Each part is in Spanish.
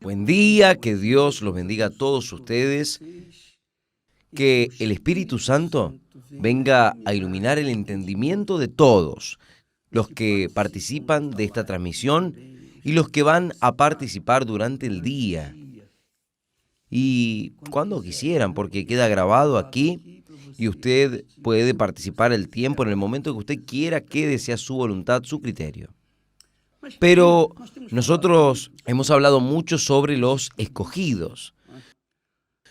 Buen día, que Dios los bendiga a todos ustedes, que el Espíritu Santo venga a iluminar el entendimiento de todos los que participan de esta transmisión y los que van a participar durante el día. Y cuando quisieran, porque queda grabado aquí y usted puede participar el tiempo en el momento que usted quiera, que sea su voluntad, su criterio. Pero nosotros hemos hablado mucho sobre los escogidos.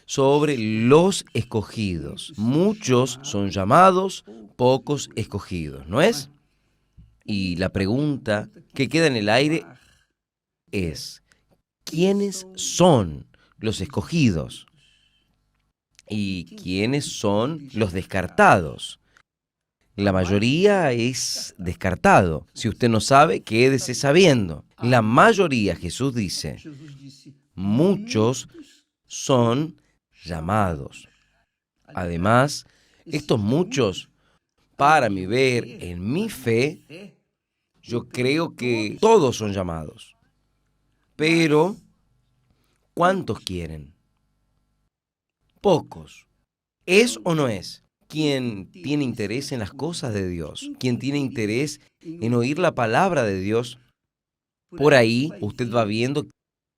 Sobre los escogidos. Muchos son llamados, pocos escogidos, ¿no es? Y la pregunta que queda en el aire es, ¿quiénes son los escogidos? ¿Y quiénes son los descartados? La mayoría es descartado. Si usted no sabe, quédese sabiendo. La mayoría, Jesús dice, muchos son llamados. Además, estos muchos, para mi ver, en mi fe, yo creo que todos son llamados. Pero, ¿cuántos quieren? Pocos. ¿Es o no es? Quien tiene interés en las cosas de Dios, quien tiene interés en oír la palabra de Dios, por ahí usted va viendo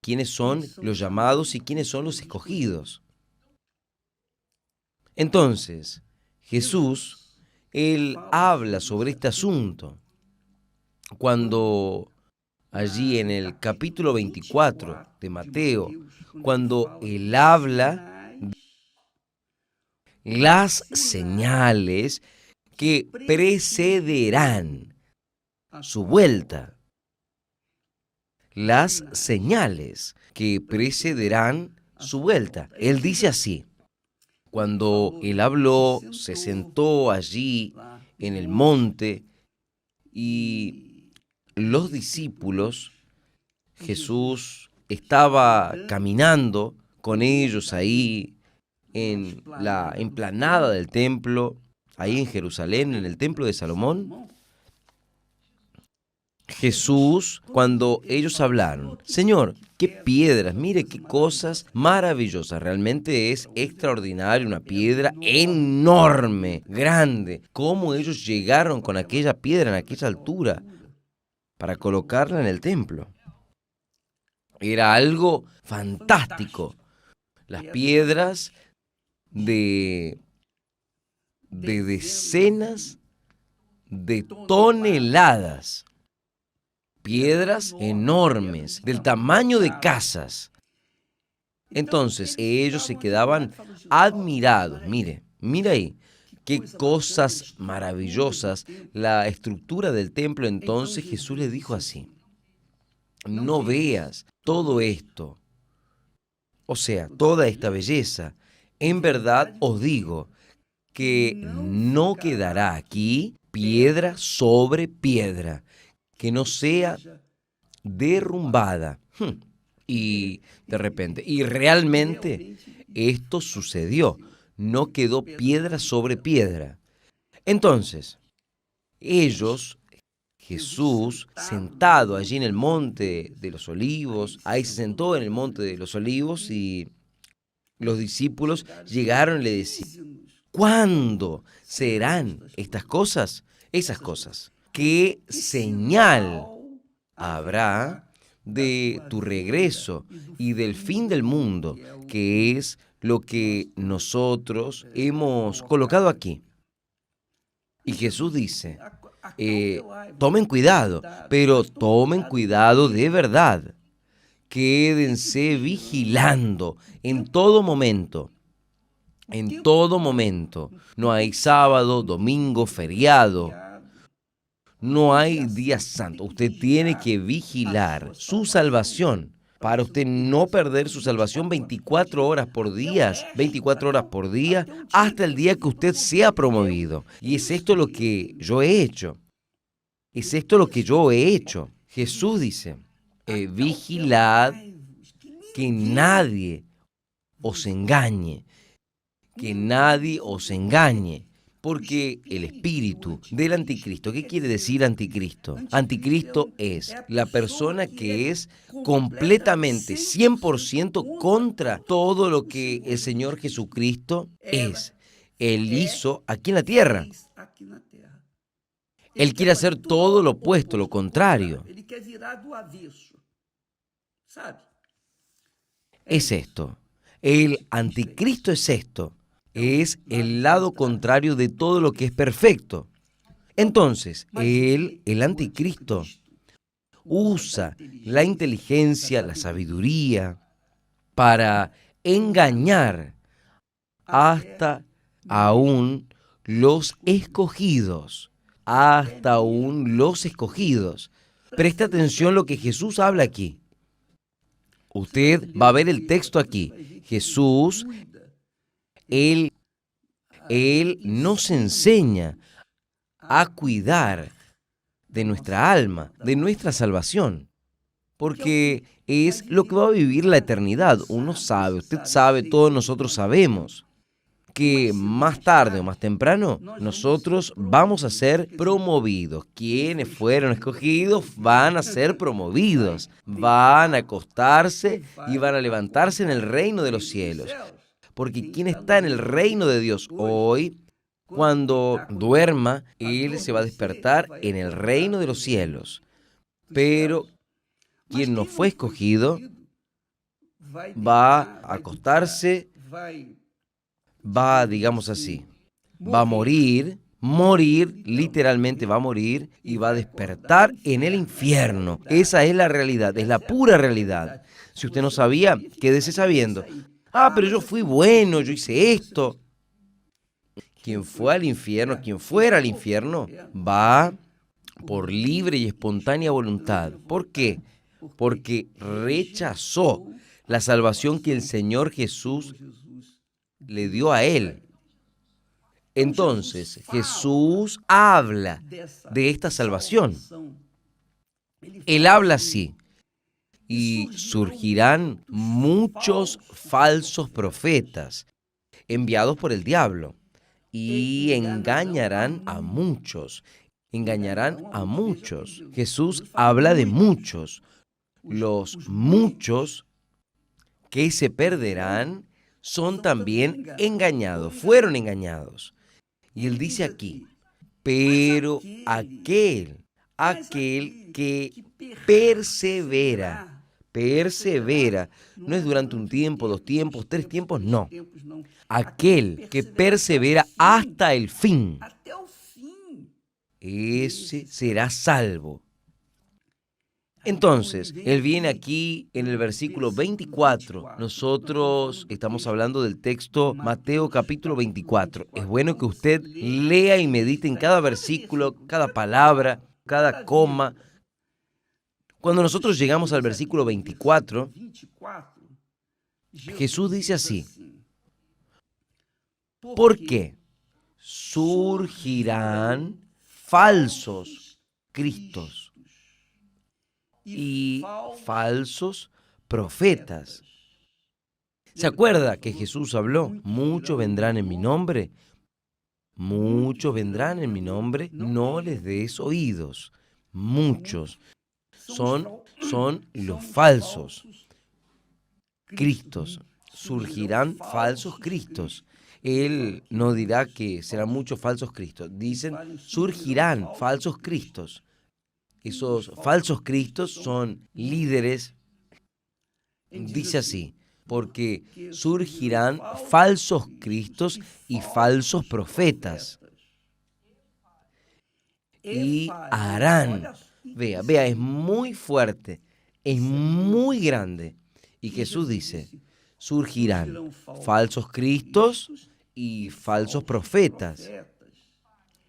quiénes son los llamados y quiénes son los escogidos. Entonces, Jesús, Él habla sobre este asunto cuando allí en el capítulo 24 de Mateo, cuando Él habla las señales que precederán su vuelta. Las señales que precederán su vuelta. Él dice así, cuando Él habló, se sentó allí en el monte y los discípulos, Jesús estaba caminando con ellos ahí en la explanada del templo, ahí en Jerusalén, en el templo de Salomón. Jesús, cuando ellos hablaron, Señor, qué piedras, mire qué cosas maravillosas, realmente es extraordinario, una piedra enorme, grande. ¿Cómo ellos llegaron con aquella piedra en aquella altura para colocarla en el templo? Era algo fantástico. Las piedras de decenas de toneladas. Piedras enormes, del tamaño de casas. Entonces ellos se quedaban admirados. Mira ahí, qué cosas maravillosas la estructura del templo. Entonces Jesús les dijo así, no veas todo esto, o sea, toda esta belleza. En verdad os digo que no quedará aquí piedra sobre piedra que no sea derrumbada. Y de repente, y realmente esto sucedió. No quedó piedra sobre piedra. Entonces, ellos, Jesús, sentado allí en el monte de los olivos, ahí se sentó en el monte de los olivos y los discípulos llegaron y le decían, ¿cuándo serán estas cosas? Esas cosas. ¿Qué señal habrá de tu regreso y del fin del mundo, que es lo que nosotros hemos colocado aquí? Y Jesús dice, tomen cuidado, pero tomen cuidado de verdad. Quédense vigilando en todo momento. En todo momento. No hay sábado, domingo, feriado. No hay día santo. Usted tiene que vigilar su salvación para usted no perder su salvación 24 horas por día, 24 horas por día, hasta el día que usted sea promovido. Y es esto lo que yo he hecho. Es esto lo que yo he hecho. Jesús dice, vigilad que nadie os engañe. Que nadie os engañe. Porque el espíritu del anticristo, ¿qué quiere decir anticristo? Anticristo es la persona que es completamente, 100% contra todo lo que el Señor Jesucristo es. Él hizo aquí en la tierra. Él quiere hacer todo lo opuesto, lo contrario. Es esto. El anticristo es esto. Es el lado contrario de todo lo que es perfecto. Entonces, el anticristo, usa la inteligencia, la sabiduría, para engañar hasta aún los escogidos. Hasta aún los escogidos. Presta atención a lo que Jesús habla aquí. Usted va a ver el texto aquí. Jesús, Él nos enseña a cuidar de nuestra alma, de nuestra salvación, porque es lo que va a vivir la eternidad. Uno sabe, usted sabe, todos nosotros sabemos que más tarde o más temprano nosotros vamos a ser promovidos. Quienes fueron escogidos van a ser promovidos, van a acostarse y van a levantarse en el reino de los cielos. Porque quien está en el reino de Dios hoy, cuando duerma, él se va a despertar en el reino de los cielos. Pero quien no fue escogido va a acostarse, digamos así, va a morir, literalmente va a morir y va a despertar en el infierno. Esa es la realidad, es la pura realidad. Si usted no sabía, quédese sabiendo. Pero yo fui bueno, yo hice esto. Quien fue al infierno, quien fuera al infierno, va por libre y espontánea voluntad. ¿Por qué? Porque rechazó la salvación que el Señor Jesús le dio a él. Entonces, Jesús habla de esta salvación. Él habla así. Y surgirán muchos falsos profetas enviados por el diablo y engañarán a muchos. Engañarán a muchos. Jesús habla de muchos. Los muchos que se perderán son también engañados, fueron engañados. Y él dice aquí, pero aquel que persevera, no es durante un tiempo, 2 tiempos, 3 tiempos, no. Aquel que persevera hasta el fin, ese será salvo. Entonces, él viene aquí en el versículo 24. Nosotros estamos hablando del texto Mateo capítulo 24. Es bueno que usted lea y medite en cada versículo, cada palabra, cada coma. Cuando nosotros llegamos al versículo 24, Jesús dice así: porque surgirán falsos cristos y falsos profetas. ¿Se acuerda que Jesús habló? Muchos vendrán en mi nombre. Muchos vendrán en mi nombre. No les des oídos. Muchos son los falsos cristos. Surgirán falsos cristos. Él no dirá que serán muchos falsos cristos. Dicen, surgirán falsos cristos. Esos falsos cristos son líderes. Dice así, porque surgirán falsos cristos y falsos profetas. Y harán. Vea, es muy fuerte, es muy grande. Y Jesús dice, surgirán falsos cristos y falsos profetas.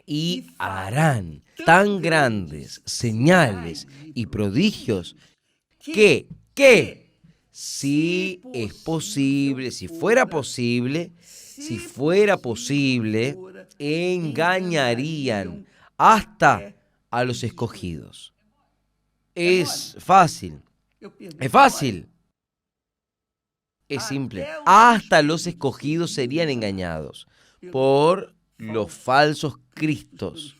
Y harán tan grandes señales y prodigios que si es posible, si fuera posible, engañarían hasta a los escogidos. Es fácil, es simple. Hasta los escogidos serían engañados por los falsos cristos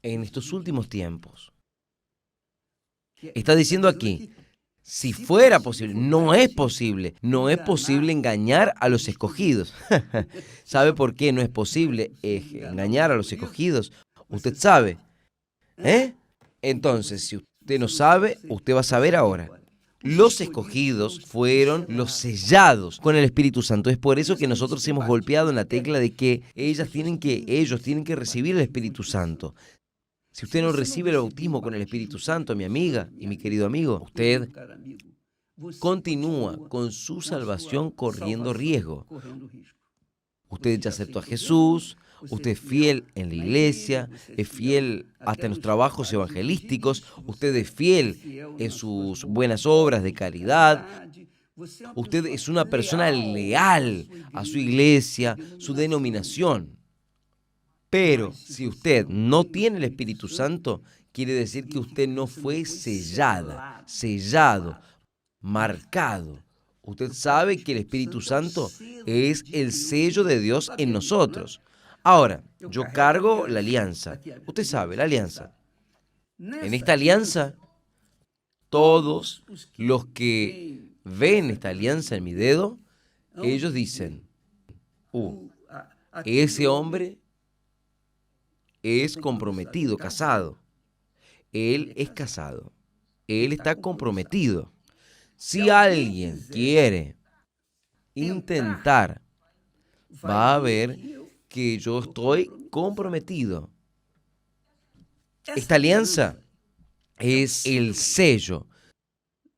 en estos últimos tiempos. Está diciendo aquí, si fuera posible, no es posible engañar a los escogidos. ¿Sabe por qué no es posible engañar a los escogidos? Usted sabe, ¿eh? Entonces, si usted no sabe, usted va a saber ahora. Los escogidos fueron los sellados con el Espíritu Santo. Es por eso que nosotros hemos golpeado en la tecla de que ellos tienen que recibir el Espíritu Santo. Si usted no recibe el bautismo con el Espíritu Santo, mi amiga y mi querido amigo, usted continúa con su salvación corriendo riesgo. Usted ya aceptó a Jesús, usted es fiel en la iglesia, es fiel hasta en los trabajos evangelísticos, usted es fiel en sus buenas obras de caridad, usted es una persona leal a su iglesia, su denominación. Pero si usted no tiene el Espíritu Santo, quiere decir que usted no fue sellado, marcado. Usted sabe que el Espíritu Santo es el sello de Dios en nosotros. Ahora, yo cargo la alianza. Usted sabe, la alianza. En esta alianza, todos los que ven esta alianza en mi dedo, ellos dicen, ese hombre es comprometido, casado. Él es casado. Él está comprometido. Si alguien quiere intentar, va a ver que yo estoy comprometido. Esta alianza es el sello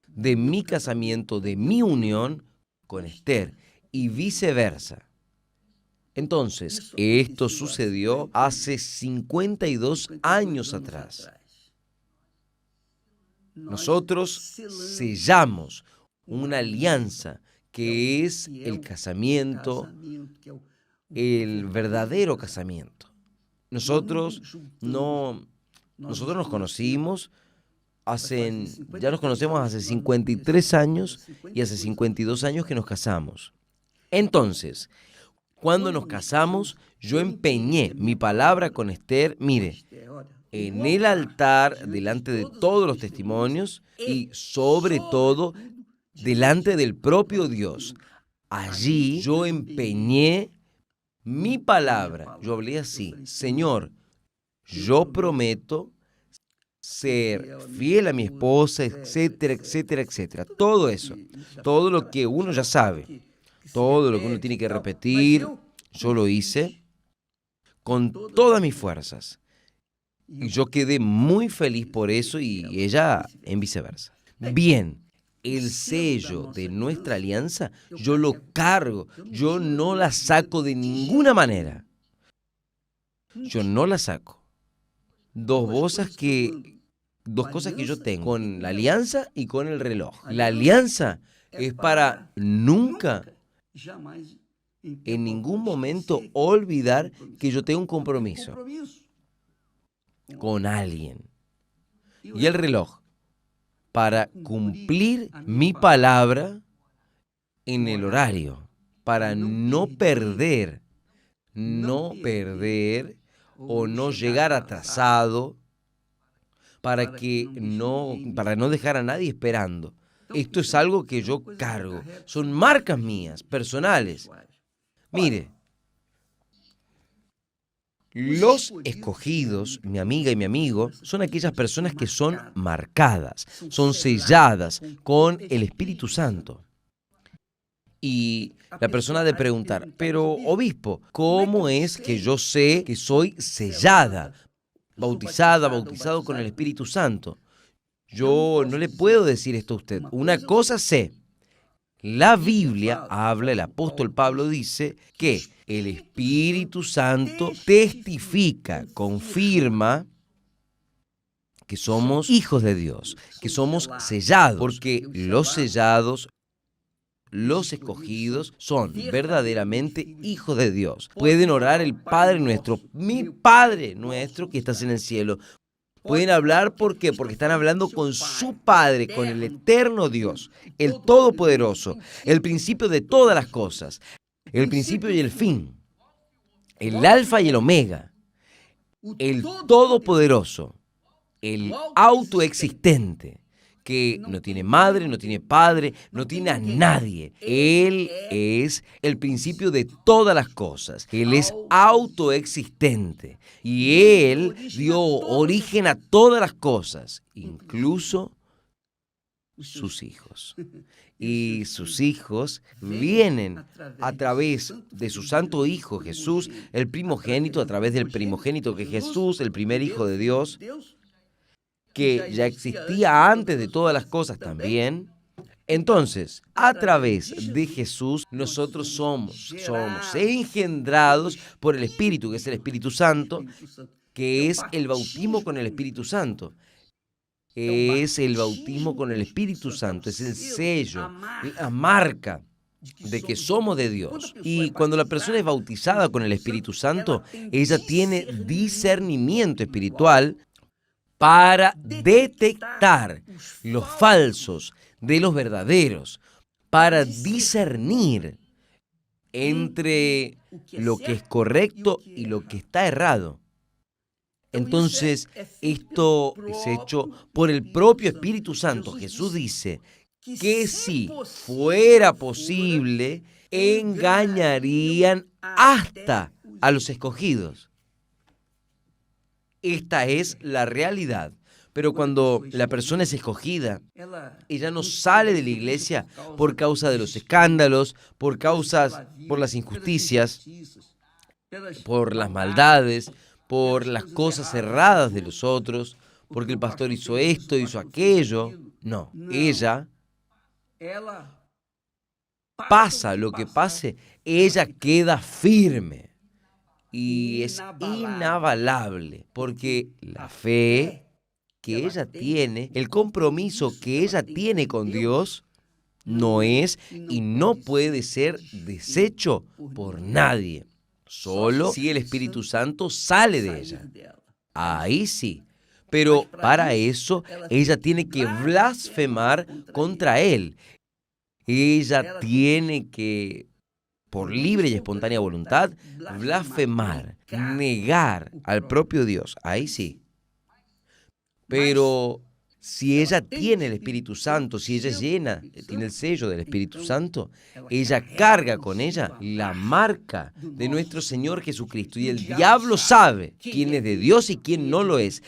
de mi casamiento, de mi unión con Esther y viceversa. Entonces, esto sucedió hace 52 años atrás. Nosotros sellamos una alianza que es el casamiento, el verdadero casamiento. Nosotros nos conocimos ya nos conocemos hace 53 años y hace 52 años que nos casamos. Entonces, cuando nos casamos, yo empeñé mi palabra con Esther, mire, en el altar, delante de todos los testimonios y sobre todo delante del propio Dios. Allí yo empeñé mi palabra. Yo hablé así, Señor, yo prometo ser fiel a mi esposa, etcétera, etcétera, etcétera. Todo eso, todo lo que uno ya sabe, todo lo que uno tiene que repetir, yo lo hice con todas mis fuerzas. Y yo quedé muy feliz por eso y ella en viceversa. Bien, el sello de nuestra alianza, yo lo cargo, yo no la saco de ninguna manera. Yo no la saco. Dos cosas que yo tengo, con la alianza y con el reloj. La alianza es para nunca, en ningún momento, olvidar que yo tengo un compromiso con alguien. Y el reloj, para cumplir mi palabra en el horario, para no perder o no llegar atrasado, para no dejar a nadie esperando. Esto es algo que yo cargo, son marcas mías, personales. Mire, los escogidos, mi amiga y mi amigo, son aquellas personas que son marcadas, son selladas con el Espíritu Santo. Y la persona ha de preguntar, pero obispo, ¿cómo es que yo sé que soy sellada, bautizado con el Espíritu Santo? Yo no le puedo decir esto a usted. Una cosa sé. La Biblia habla, el apóstol Pablo dice que el Espíritu Santo testifica, confirma que somos hijos de Dios, que somos sellados, porque los sellados, los escogidos, son verdaderamente hijos de Dios. Pueden orar el Padre nuestro, mi Padre nuestro que estás en el cielo. Pueden hablar, ¿por qué? Porque están hablando con su Padre, con el eterno Dios, el Todopoderoso, el principio de todas las cosas, el principio y el fin. el Alfa y el Omega, el Todopoderoso, el autoexistente, que no tiene madre, no tiene padre, no tiene a nadie. Él es el principio de todas las cosas. Él es autoexistente y Él dio origen a todas las cosas, incluso sus hijos. Y sus hijos vienen a través de su santo Hijo Jesús, el primogénito, a través del primogénito que es Jesús, el primer Hijo de Dios, que ya existía antes de todas las cosas también. Entonces, a través de Jesús, nosotros somos engendrados por el Espíritu, que es el Espíritu Santo, que es el bautismo con el Espíritu Santo. Es el bautismo con el Espíritu Santo, es el sello, la marca de que somos de Dios. Y cuando la persona es bautizada con el Espíritu Santo, ella tiene discernimiento espiritual para detectar los falsos de los verdaderos, para discernir entre lo que es correcto y lo que está errado. Entonces, esto es hecho por el propio Espíritu Santo. Jesús dice que si fuera posible, engañarían hasta a los escogidos. Esta es la realidad. Pero cuando la persona es escogida, ella no sale de la iglesia por causa de los escándalos, por las injusticias, por las maldades, por las cosas erradas de los otros, porque el pastor hizo esto, hizo aquello. No, ella, pasa lo que pase, ella queda firme y es inabalable, porque la fe que ella tiene, el compromiso que ella tiene con Dios, no es y no puede ser deshecho por nadie. Solo si el Espíritu Santo sale de ella. Ahí sí. Pero para eso ella tiene que blasfemar contra él. Ella tiene que, por libre y espontánea voluntad, blasfemar, negar al propio Dios. Ahí sí. Pero si ella tiene el Espíritu Santo, si ella es llena, tiene el sello del Espíritu Santo, ella carga con ella la marca de nuestro Señor Jesucristo. Y el diablo sabe quién es de Dios y quién no lo es.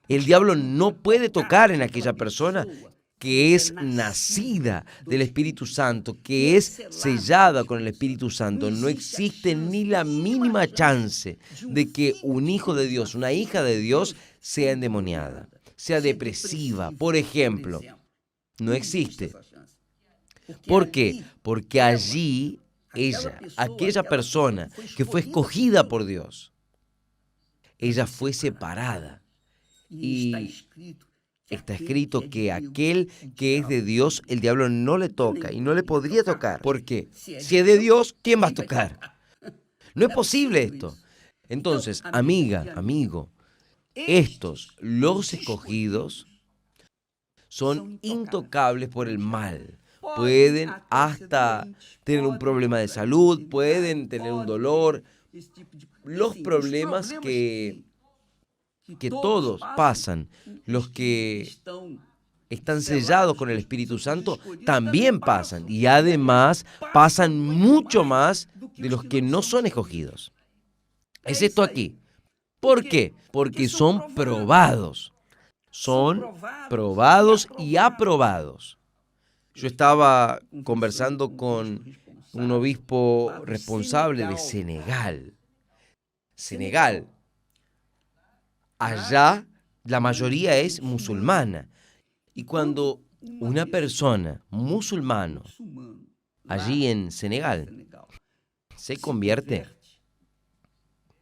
El diablo no puede tocar en aquella persona que es nacida del Espíritu Santo, que es sellada con el Espíritu Santo. No existe ni la mínima chance de que un hijo de Dios, una hija de Dios, sea endemoniada, sea depresiva, por ejemplo. No existe. ¿Por qué? Porque allí ella, aquella persona que fue escogida por Dios, ella fue separada. Y está escrito que aquel que es de Dios, el diablo no le toca y no le podría tocar. ¿Por qué? Si es de Dios, ¿quién va a tocar? No es posible esto. Entonces, amiga, amigo, los escogidos, son intocables por el mal. Pueden hasta tener un problema de salud, pueden tener un dolor, los problemas que todos pasan, los que están sellados con el Espíritu Santo, también pasan. Y además pasan mucho más de los que no son escogidos. Es esto aquí. ¿Por qué? Porque son probados. Son probados y aprobados. Yo estaba conversando con un obispo responsable de Senegal. Senegal. Allá la mayoría es musulmana. Y cuando una persona musulmana allí en Senegal se convierte,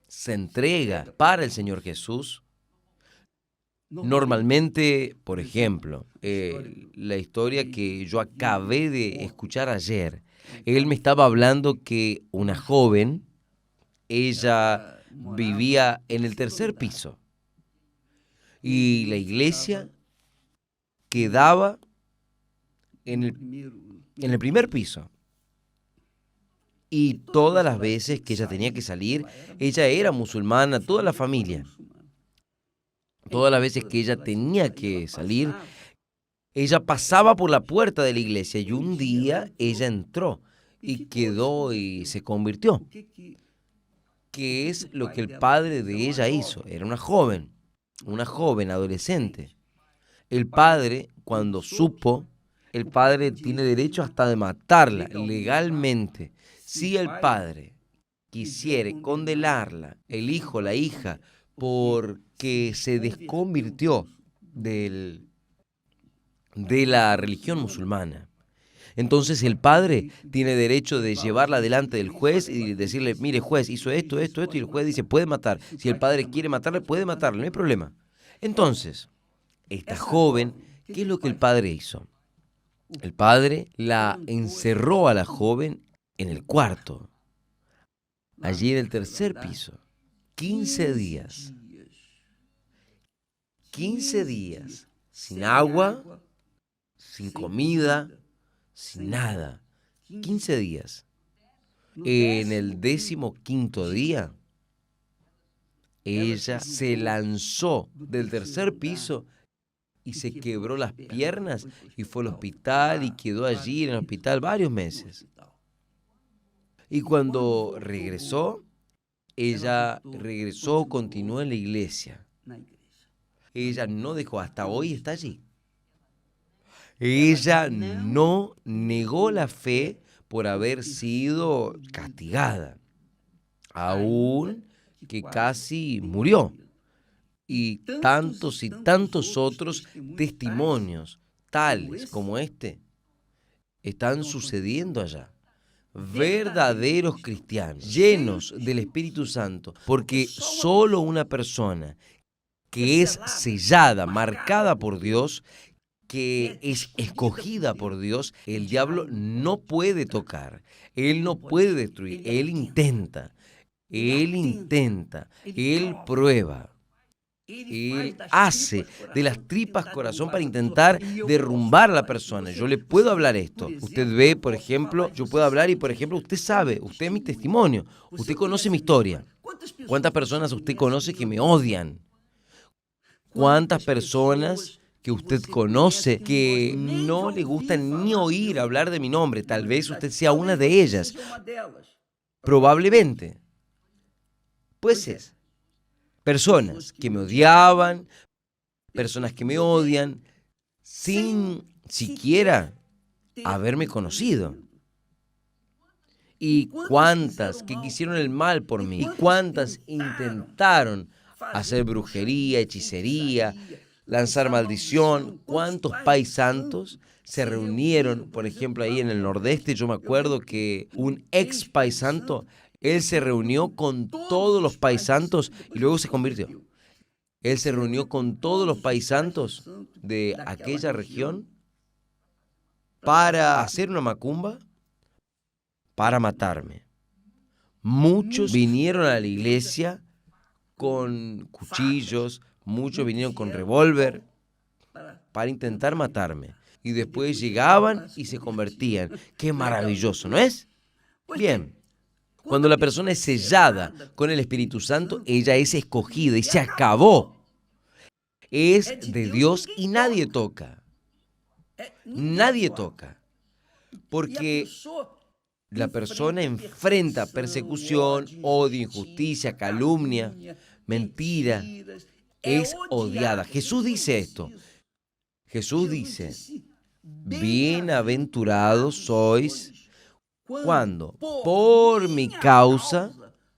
se entrega para el Señor Jesús, normalmente, por ejemplo, la historia que yo acabé de escuchar ayer, él me estaba hablando que una joven, ella vivía en el tercer piso y la iglesia quedaba en el primer piso. Y todas las veces que ella tenía que salir, ella era musulmana, toda la familia. Todas las veces que ella tenía que salir, ella pasaba por la puerta de la iglesia y un día ella entró y quedó y se convirtió. ¿Qué es lo que el padre de ella hizo? Era una joven adolescente. El padre, cuando supo, el padre tiene derecho hasta de matarla legalmente. Si el padre quisiera condenarla, el hijo, la hija, porque se desconvirtió de la religión musulmana, entonces el padre tiene derecho de llevarla delante del juez y decirle, mire juez, hizo esto, esto, esto, y el juez dice, puede matar. Si el padre quiere matarle, puede matarle, no hay problema. Entonces, esta joven, ¿qué es lo que el padre hizo? El padre la encerró a la joven en el cuarto, allí en el tercer piso, 15 días. 15 días, sin agua, sin comida, sin nada. 15 días. En el 15º día, ella se lanzó del tercer piso y se quebró las piernas y fue al hospital y quedó allí en el hospital varios meses. Y cuando regresó, ella regresó, continuó en la iglesia. Ella no dejó, hasta hoy está allí. Ella no negó la fe por haber sido castigada, aún que casi murió. Y tantos otros testimonios, tales como este, están sucediendo allá. Verdaderos cristianos, llenos del Espíritu Santo, porque solo una persona que es sellada, marcada por Dios, que es escogida por Dios, el diablo no puede tocar, él no puede destruir, él intenta, él prueba. Él hace de las tripas corazón para intentar derrumbar a la persona. Yo le puedo hablar esto. Usted ve, por ejemplo, yo puedo hablar y, por ejemplo, usted sabe, usted es mi testimonio, usted conoce mi historia. ¿Cuántas personas usted conoce que me odian? ¿Cuántas personas que usted conoce que no le gusta ni oír hablar de mi nombre? Tal vez usted sea una de ellas. Probablemente. Pues es. Personas que me odiaban, personas que me odian, sin siquiera haberme conocido. Y cuántas que quisieron el mal por mí, y cuántas intentaron hacer brujería, hechicería, lanzar maldición. ¿Cuántos paisantos se reunieron, por ejemplo, ahí en el Nordeste? Yo me acuerdo que un ex paisanto, él se reunió con todos los paisantos y luego se convirtió. Él se reunió con todos los paisantos de aquella región para hacer una macumba, para matarme. Muchos vinieron a la iglesia con cuchillos, muchos vinieron con revólver para intentar matarme. Y después llegaban y se convertían. ¡Qué maravilloso!, ¿no es? Bien, cuando la persona es sellada con el Espíritu Santo, ella es escogida y se acabó. Es de Dios y nadie toca. Nadie toca. Porque la persona enfrenta persecución, odio, injusticia, calumnia, mentira. Es odiada. Jesús dice esto. Jesús dice, bienaventurados sois cuando por mi causa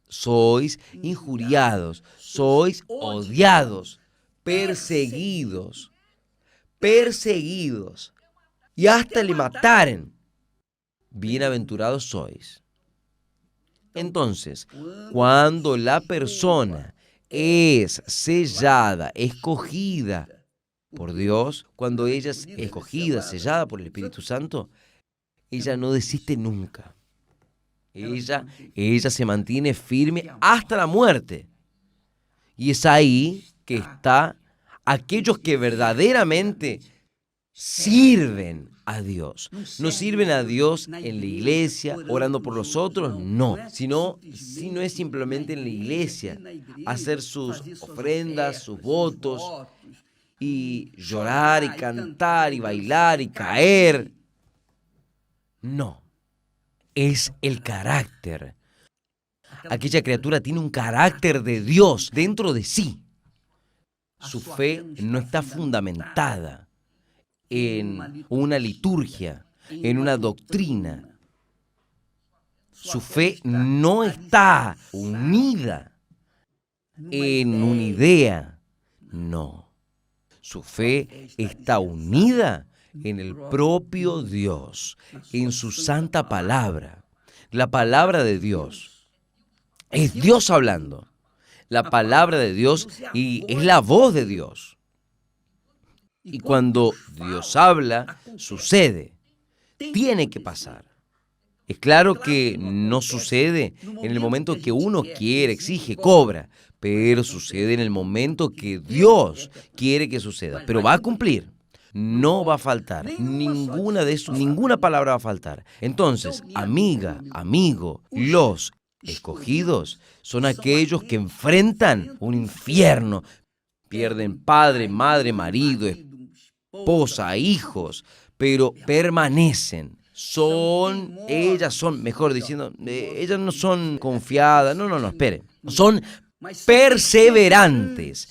sois injuriados, sois odiados, perseguidos, y hasta le mataren. Bienaventurados sois. Entonces, cuando la persona es sellada, escogida por Dios, cuando ella es escogida, sellada por el Espíritu Santo, ella no desiste nunca. Ella se mantiene firme hasta la muerte. Y es ahí que está aquellos que verdaderamente sirven a Dios. No sirven a Dios en la iglesia, orando por los otros, no. Sino es simplemente en la iglesia, hacer sus ofrendas, sus votos, y llorar y cantar y bailar y caer. No, es el carácter. Aquella criatura tiene un carácter de Dios dentro de sí. Su fe no está fundamentada en una liturgia, en una doctrina. Su fe no está unida en una idea, no. Su fe está unida en el propio Dios, en su santa palabra. La palabra de Dios es Dios hablando. La palabra de Dios y es la voz de Dios. Y cuando Dios habla, sucede. Tiene que pasar. Es claro que no sucede en el momento que uno quiere, exige, cobra, pero sucede en el momento que Dios quiere que suceda. Pero va a cumplir. No va a faltar. Ninguna palabra va a faltar. Entonces, amiga, amigo, los escogidos son aquellos que enfrentan un infierno. Pierden padre, madre, marido, esposa, hijos, pero permanecen. Ellas no son confiadas, no, esperen. Son perseverantes.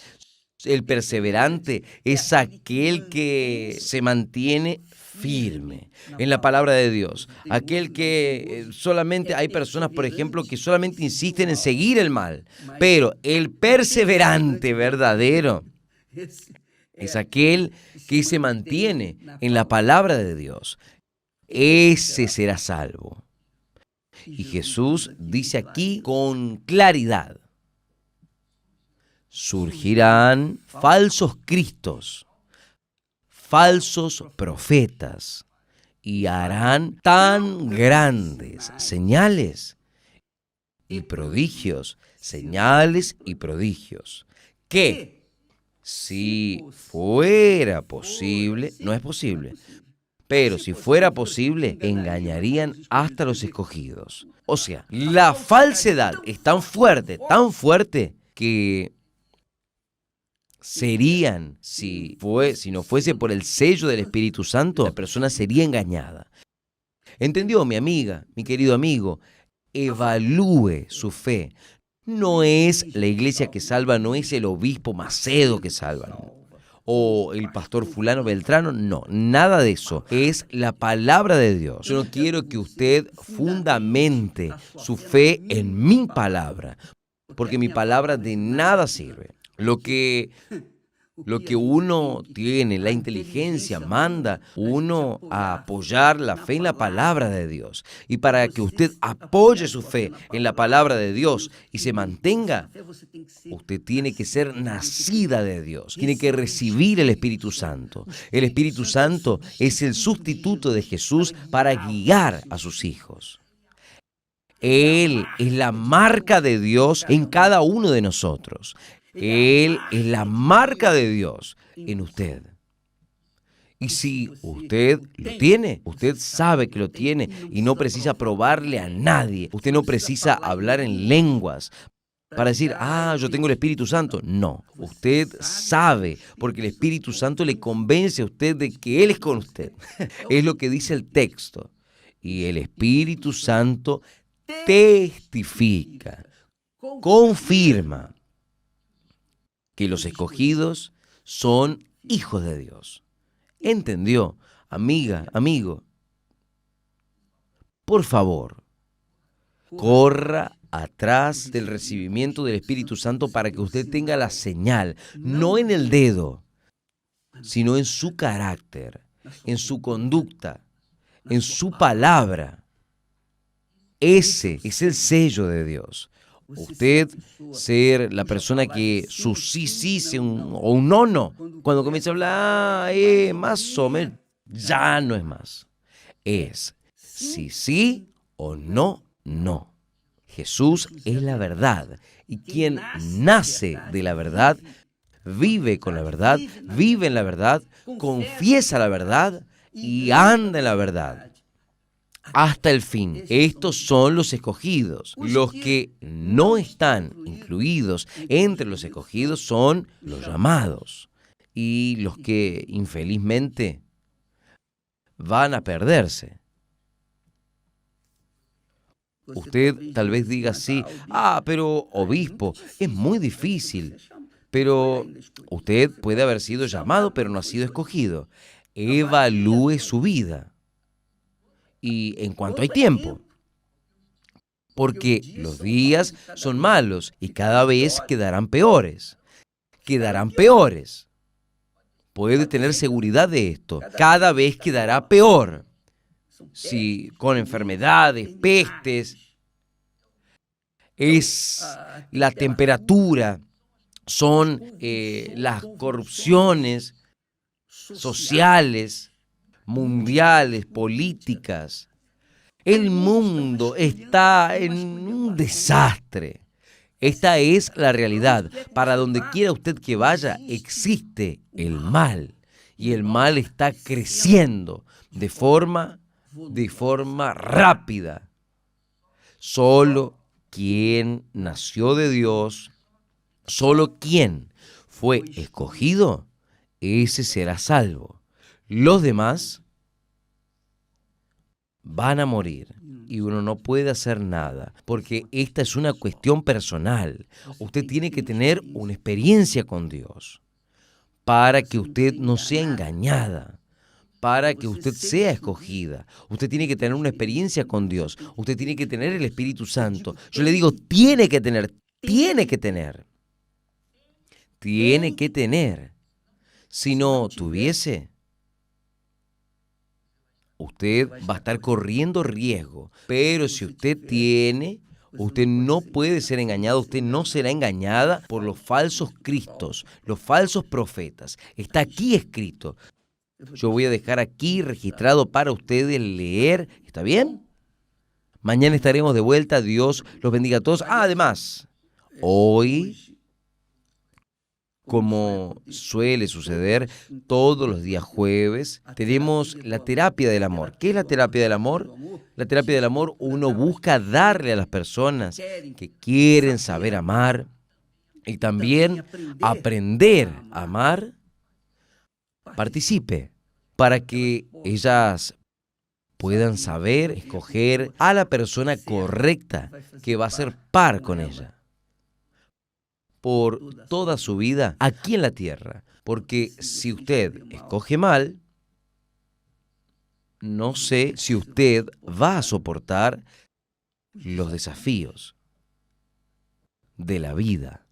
El perseverante es aquel que se mantiene firme en la palabra de Dios. Aquel que solamente, hay personas, por ejemplo, que solamente insisten en seguir el mal, pero el perseverante verdadero es aquel que se mantiene en la palabra de Dios. Ese será salvo. Y Jesús dice aquí con claridad: surgirán falsos cristos, falsos profetas, y harán tan grandes señales y prodigios, que si fuera posible, no es posible, pero si fuera posible, engañarían hasta los escogidos. O sea, la falsedad es tan fuerte, que serían, si no fuese por el sello del Espíritu Santo, la persona sería engañada. ¿Entendió, mi amiga, mi querido amigo? Evalúe su fe. No es la iglesia que salva, no es el obispo Macedo que salva, o el pastor fulano Beltrano, no, nada de eso. Es la palabra de Dios. Yo no quiero que usted fundamente su fe en mi palabra, porque mi palabra de nada sirve. Lo que uno tiene, la inteligencia, manda uno a apoyar la fe en la palabra de Dios. Y para que usted apoye su fe en la palabra de Dios y se mantenga, usted tiene que ser nacida de Dios, tiene que recibir el Espíritu Santo. El Espíritu Santo es el sustituto de Jesús para guiar a sus hijos. Él es la marca de Dios en cada uno de nosotros. Él es la marca de Dios en usted. Y si usted lo tiene, usted sabe que lo tiene y no precisa probarle a nadie. Usted no precisa hablar en lenguas para decir, yo tengo el Espíritu Santo. No, usted sabe, porque el Espíritu Santo le convence a usted de que Él es con usted. Es lo que dice el texto. Y el Espíritu Santo testifica, confirma que los escogidos son hijos de Dios. ¿Entendió, amiga, amigo? Por favor, corra atrás del recibimiento del Espíritu Santo para que usted tenga la señal, no en el dedo, sino en su carácter, en su conducta, en su palabra. Ese es el sello de Dios. Usted ser la persona que su sí, o un no. Cuando comienza a hablar, más o menos, ya no es más. Es sí o no. Jesús es la verdad. Y quien nace de la verdad, vive con la verdad, vive en la verdad, confiesa la verdad y anda en la verdad hasta el fin. Estos son los escogidos. Los que no están incluidos entre los escogidos son los llamados. Y los que infelizmente van a perderse. Usted tal vez diga así, pero obispo, es muy difícil. Pero usted puede haber sido llamado, pero no ha sido escogido. Evalúe su vida. Y en cuanto hay tiempo, porque los días son malos y cada vez quedarán peores. Quedarán peores. Puede tener seguridad de esto. Cada vez quedará peor. Si con enfermedades, pestes, es la temperatura, son las corrupciones sociales, mundiales, políticas. El mundo está en un desastre. Esta es la realidad. Para donde quiera usted que vaya, existe el mal. Y el mal está creciendo de forma rápida. Solo quien nació de Dios, solo quien fue escogido, ese será salvo. Los demás van a morir y uno no puede hacer nada, porque esta es una cuestión personal. Usted tiene que tener una experiencia con Dios para que usted no sea engañada, para que usted sea escogida. Usted tiene que tener una experiencia con Dios. Usted tiene que tener el Espíritu Santo. Yo le digo, tiene que tener. Si no tuviese, usted va a estar corriendo riesgo. Pero si usted tiene, usted no puede ser engañado, usted no será engañada por los falsos cristos, los falsos profetas. Está aquí escrito. Yo voy a dejar aquí registrado para ustedes leer. ¿Está bien? Mañana estaremos de vuelta. Dios los bendiga a todos. Además, hoy, como suele suceder todos los días jueves, tenemos la terapia del amor. ¿Qué es la terapia del amor? La terapia del amor, uno busca darle a las personas que quieren saber amar y también aprender a amar, participe para que ellas puedan saber escoger a la persona correcta que va a ser par con ella por toda su vida aquí en la tierra. Porque si usted escoge mal, no sé si usted va a soportar los desafíos de la vida.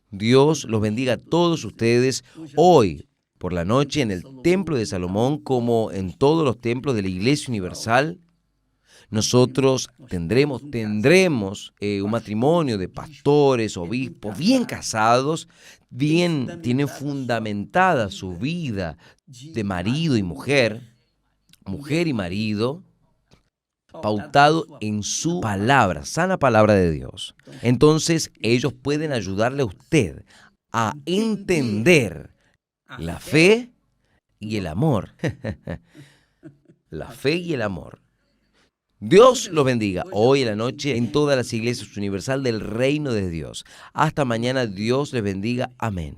Dios los bendiga a todos ustedes hoy por la noche en el Templo de Salomón, como en todos los templos de la Iglesia Universal. Nosotros tendremos un matrimonio de pastores, obispos, bien casados, tienen fundamentada su vida de marido y mujer y marido, pautado en su palabra, sana palabra de Dios. Entonces, ellos pueden ayudarle a usted a entender la fe y el amor. La fe y el amor. Dios los bendiga hoy en la noche en todas las iglesias universal del reino de Dios. Hasta mañana, Dios les bendiga. Amén.